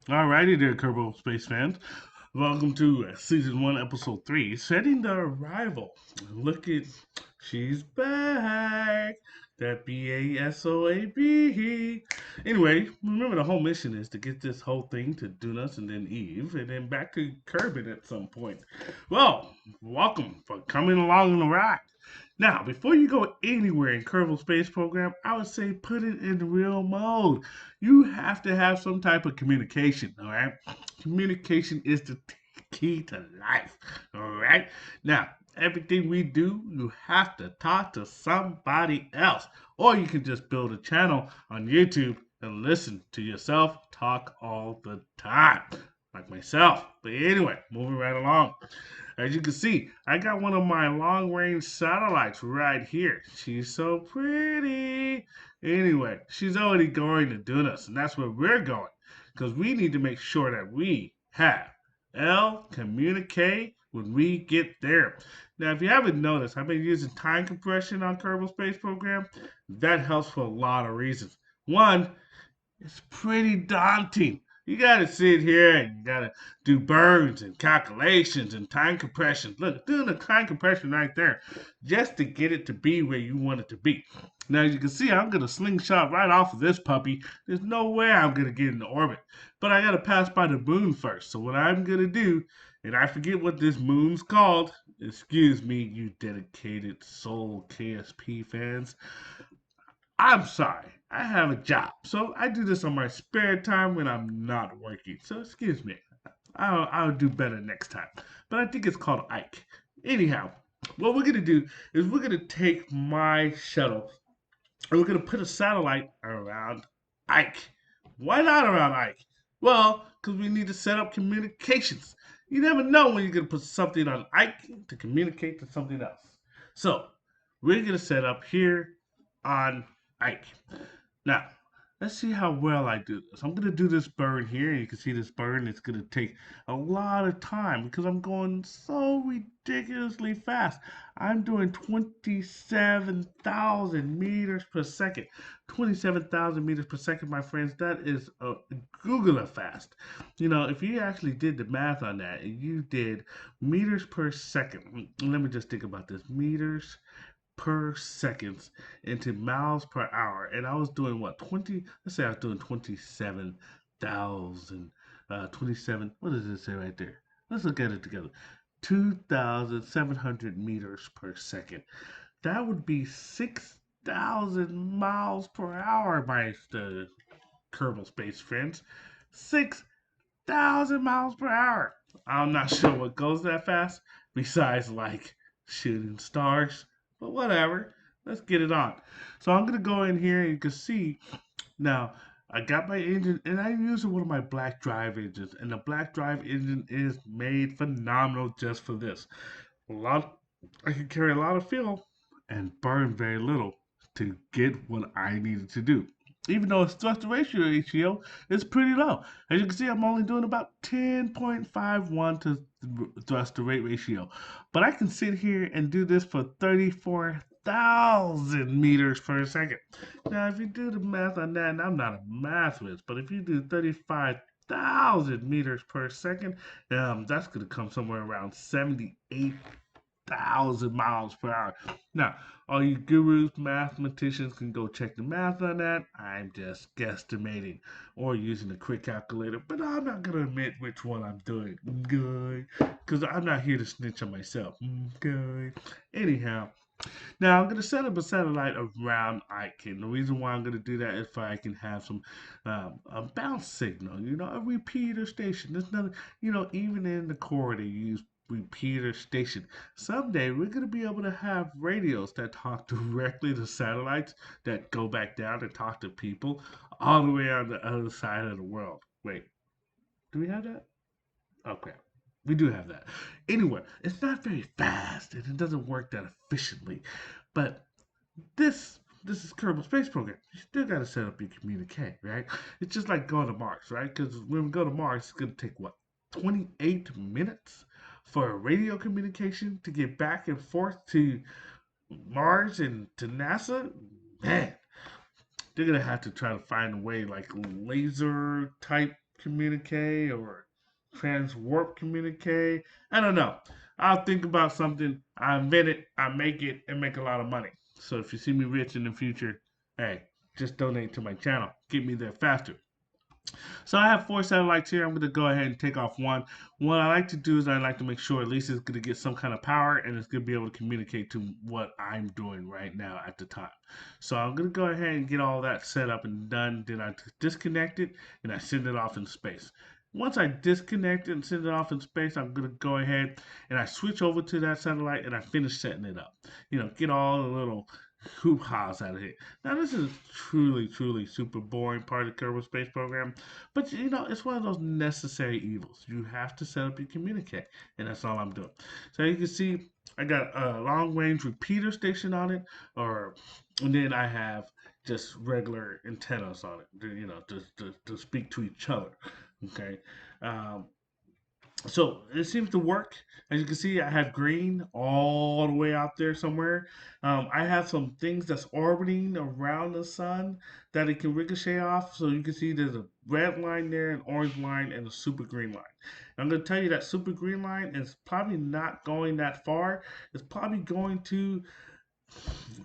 Alrighty there, Kerbal Space fans. Welcome to Season 1, Episode 3, Setting the Arrival. Look at, she's back. That BASOAB. Anyway, remember the whole mission is to get this whole thing to Duna and then Eve, and then back to Kerbin at some point. Well, welcome for coming along on the ride. Now, before you go anywhere in Kerbal Space Program, I would say put it in real mode. You have to have some type of communication, all right? Communication is the key to life, all right? Now, everything we do, you have to talk to somebody else. Or you can just build a channel on YouTube and listen to yourself talk all the time, like myself. But anyway, moving right along. As you can see, I got one of my long range satellites right here. She's so pretty. Anyway, she's already going to Dunas, and that's where we're going. Because we need to make sure that we have L communicate when we get there. Now, if you haven't noticed, I've been using time compression on Kerbal Space Program. That helps for a lot of reasons. One, it's pretty daunting. You gotta sit here and you gotta do burns and calculations and time compression. Look, doing the time compression right there just to get it to be where you want it to be. Now, as you can see, I'm gonna slingshot right off of this puppy. There's no way I'm gonna get into orbit. But I gotta pass by the moon first. So, what I'm gonna do, and I forget what this moon's called. Excuse me, you dedicated soul KSP fans. I'm sorry. I have a job. So I do this on my spare time when I'm not working. So excuse me. I'll do better next time. But I think it's called Ike. Anyhow, what we're going to do is we're going to take my shuttle and we're going to put a satellite around Ike. Why not around Ike? Well, because we need to set up communications. You never know when you're going to put something on Ike to communicate to something else. So we're going to set up here on Ike. Now, let's see how well I do this. I'm going to do this burn here. You can see this burn. It's going to take a lot of time because I'm going so ridiculously fast. I'm doing 27,000 meters per second. 27,000 meters per second, my friends. That is a Googler fast. You know, if you actually did the math on that, and you did meters per second. Let me just think about this. Meters per seconds into miles per hour. And I was doing what, 20? Let's say I was doing 27,000, 27, what does it say right there? Let's look at it together. 2,700 meters per second. That would be 6,000 miles per hour, my Kerbal Space friends. 6,000 miles per hour. I'm not sure what goes that fast, besides like shooting stars, but whatever. Let's get it on. So I'm gonna go in here and you can see now I got my engine and I'm using one of my black drive engines, and the black drive engine is made phenomenal just for this. A lot I can carry a lot of fuel and burn very little to get what I needed to do. Even though its thrust to ratio is pretty low. As you can see, I'm only doing about 10.51 to thrust to rate ratio. But I can sit here and do this for 34,000 meters per second. Now, if you do the math on that, and I'm not a math whiz, but if you do 35,000 meters per second, that's going to come somewhere around 78,000 miles per hour. Now, all you gurus, mathematicians can go check the math on that. I'm just guesstimating or using a quick calculator, but I'm not going to admit which one I'm doing. Good. Because I'm not here to snitch on myself. Good. Anyhow, now I'm going to set up a satellite around Ike, and the reason why I'm going to do that is so I can have some a bounce signal, a repeater station. There's nothing, even in the corridor, you use repeater station. Someday we're going to be able to have radios that talk directly to satellites that go back down and talk to people all the way on the other side of the world. Wait, do we have that? Okay. We do have that. Anyway, it's not very fast and it doesn't work that efficiently. But this is Kerbal Space Program. You still got to set up your communique, right? It's just like going to Mars, right? Because when we go to Mars, it's going to take what, 28 minutes for a radio communication to get back and forth to Mars and to NASA? Man, they're going to have to try to find a way like laser type communique or transwarp communique. I don't know. I'll think about something, I invent it, I make it, and make a lot of money. So if you see me rich in the future, hey, just donate to my channel. Get me there faster. So I have four satellites here. I'm going to go ahead and take off one. What I like to do is I like to make sure at least it's going to get some kind of power and it's going to be able to communicate to what I'm doing right now at the time. So I'm going to go ahead and get all that set up and done. Then I disconnect it and I send it off in space. Once I disconnect it and send it off in space, I'm going to go ahead and I switch over to that satellite and I finish setting it up. Get all the little hoop ha's out of it. Now, this is truly, truly super boring part of the Kerbal Space Program, but it's one of those necessary evils. You have to set up your communicate, and that's all I'm doing. So you can see, I got a long range repeater station on it, and then I have just regular antennas on it, to speak to each other. Okay. Um, so it seems to work. As you can see, I have green all the way out there somewhere. I have some things that's orbiting around the sun that it can ricochet off. So you can see there's a red line there, an orange line, and a super green line. And I'm going to tell you that super green line is probably not going that far. It's probably going to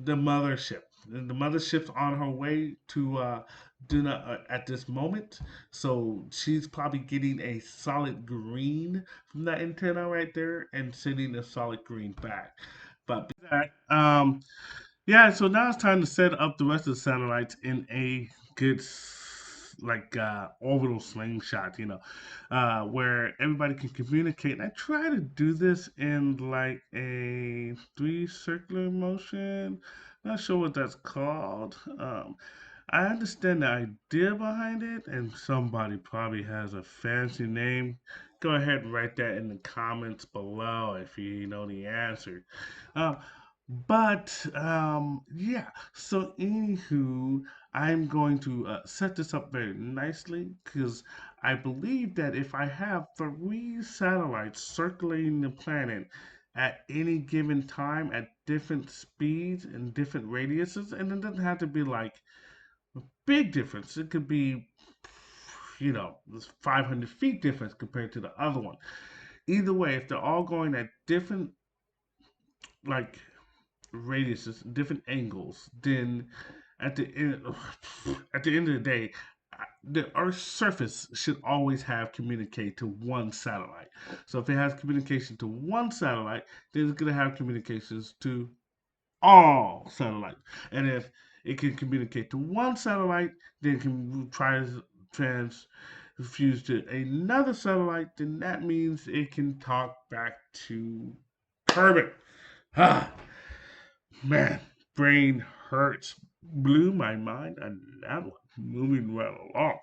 the mothership. The mothership's on her way to Duna at this moment, so she's probably getting a solid green from that antenna right there and sending a solid green back. But yeah, so now it's time to set up the rest of the satellites in a good orbital slingshot, where everybody can communicate. And I try to do this in like a three circular motion. Not sure what that's called. I understand the idea behind it, and somebody probably has a fancy name. Go ahead and write that in the comments below if you know the answer. Um, but yeah, so anywho, I'm going to set this up very nicely because I believe that if I have three satellites circulating the planet at any given time at different speeds and different radiuses, and it doesn't have to be like big difference. It could be, this 500 feet difference compared to the other one. Either way, if they're all going at different like radiuses, different angles, then at the end at the end of the day, the Earth's surface should always have communicate to one satellite. So if it has communication to one satellite, then it's going to have communications to all satellites. And if it can communicate to one satellite, then it can try to transfuse to another satellite, then that means it can talk back to Kerbin. Ah, man, brain hurts. Blew my mind on that one. Moving right along.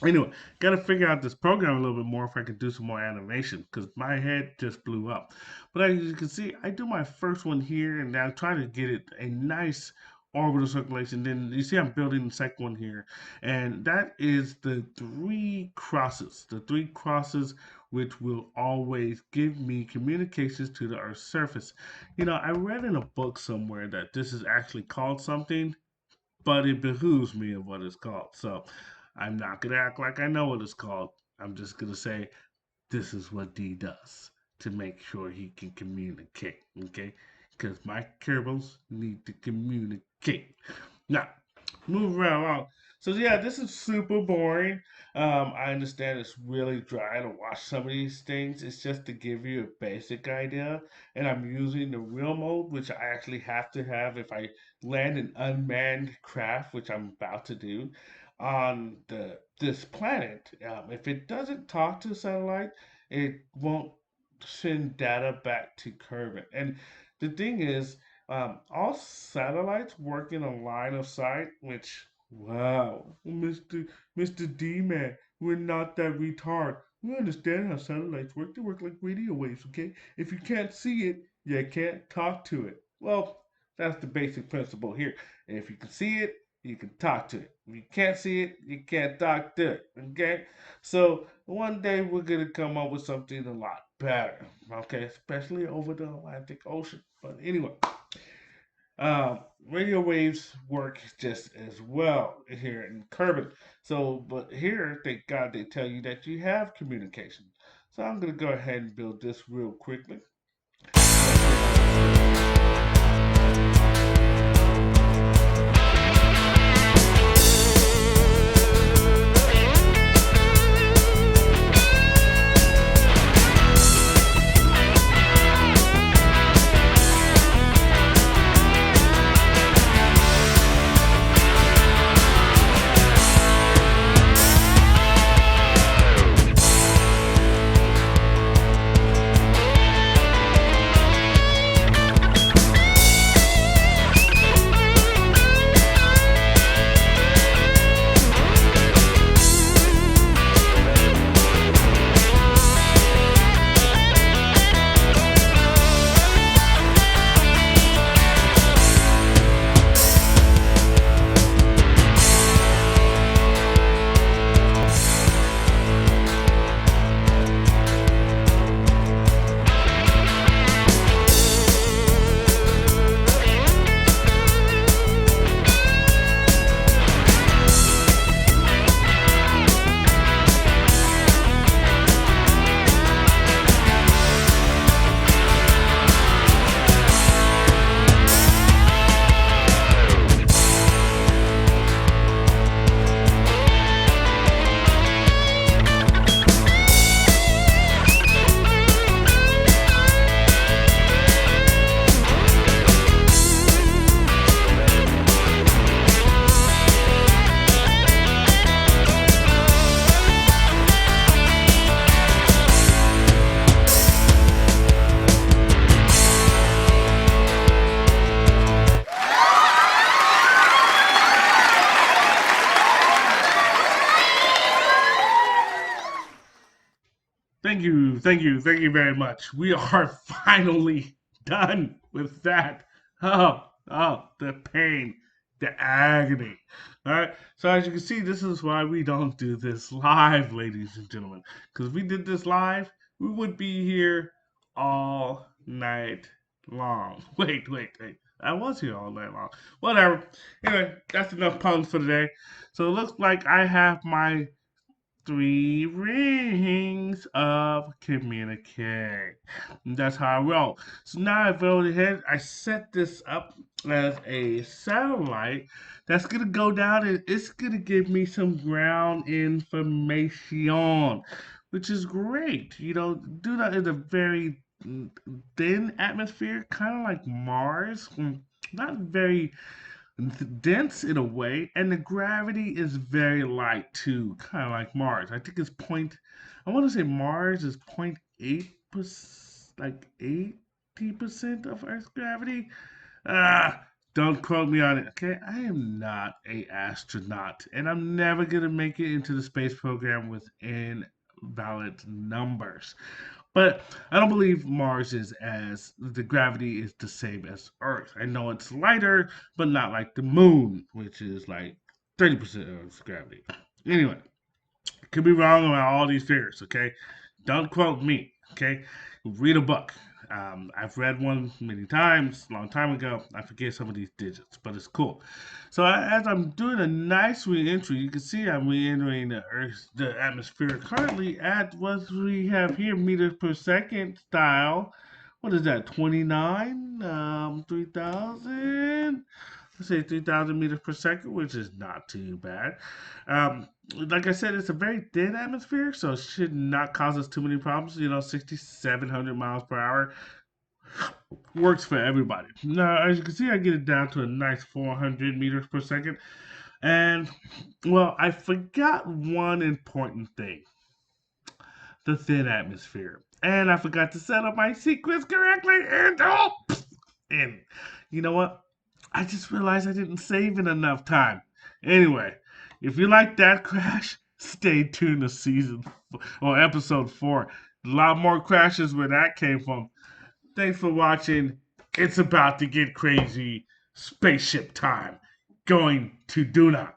Anyway, got to figure out this program a little bit more if I could do some more animation because my head just blew up. But as you can see, I do my first one here and I'm trying to get it a nice orbital circulation. Then you see I'm building the second one here, and that is the three crosses. The three crosses which will always give me communications to the Earth's surface. I read in a book somewhere that this is actually called something, but it behooves me of what it's called. So I'm not going to act like I know what it's called. I'm just going to say this is what D does to make sure he can communicate. Okay? Because my Kerbals need to communicate. Now, move right along. So yeah, this is super boring. I understand it's really dry to watch some of these things. It's just to give you a basic idea. And I'm using the real mode, which I actually have to have if I land an unmanned craft, which I'm about to do, on this planet. If it doesn't talk to the satellite, it won't send data back to Kerbin. And the thing is, all satellites work in a line of sight, which, wow, Mr. D Man, we're not that retard. We understand how satellites work. They work like radio waves, okay? If you can't see it, you can't talk to it. Well, that's the basic principle here. If you can see it, you can talk to it. If you can't see it, you can't talk to it, okay? So one day we're gonna come up with something a lot better, okay? Especially over the Atlantic Ocean. But anyway, Radio waves work just as well here in Kerbin. So, but here, thank God they tell you that you have communication. So I'm going to go ahead and build this real quickly. Thank you very much. We are finally done with that. The pain, the agony. All right. So as you can see, this is why we don't do this live, ladies and gentlemen. Because if we did this live, we would be here all night long. Wait. I was here all night long. Whatever. Anyway, that's enough puns for today. So it looks like I have my three rings of communique. And that's how I roll. So now I've rolled ahead. I set this up as a satellite that's gonna go down and it's gonna give me some ground information, which is great. You know, Duna is a very thin atmosphere, kind of like Mars. Not very dense in a way, and the gravity is very light too, kind of like Mars. I think it's point. I want to say Mars is 0.8%, like 80% of Earth's gravity. Ah, don't quote me on it, okay? I am not a astronaut, and I'm never gonna make it into the space program with invalid numbers. But I don't believe Mars is as the gravity is the same as Earth. I know it's lighter, but not like the moon, which is like 30% of Earth's gravity. Anyway, could be wrong about all these figures, okay? Don't quote me, okay? Read a book. I've read one many times, a long time ago. I forget some of these digits, but it's cool. So as I'm doing a nice re-entry, you can see I'm re-entering the Earth, the atmosphere currently at what we have here, meters per second style. What is that? 29, 3,000. Let's say 3,000 meters per second, which is not too bad. Like I said, it's a very thin atmosphere, so it should not cause us too many problems. You know, 6,700 miles per hour works for everybody. Now, as you can see, I get it down to a nice 400 meters per second. And, well, I forgot one important thing, the thin atmosphere. And I forgot to set up my sequence correctly. And you know what? I just realized I didn't save in enough time. Anyway, if you like that crash, stay tuned to season or episode 4. A lot more crashes where that came from. Thanks for watching. It's about to get crazy. Spaceship time. Going to Duna.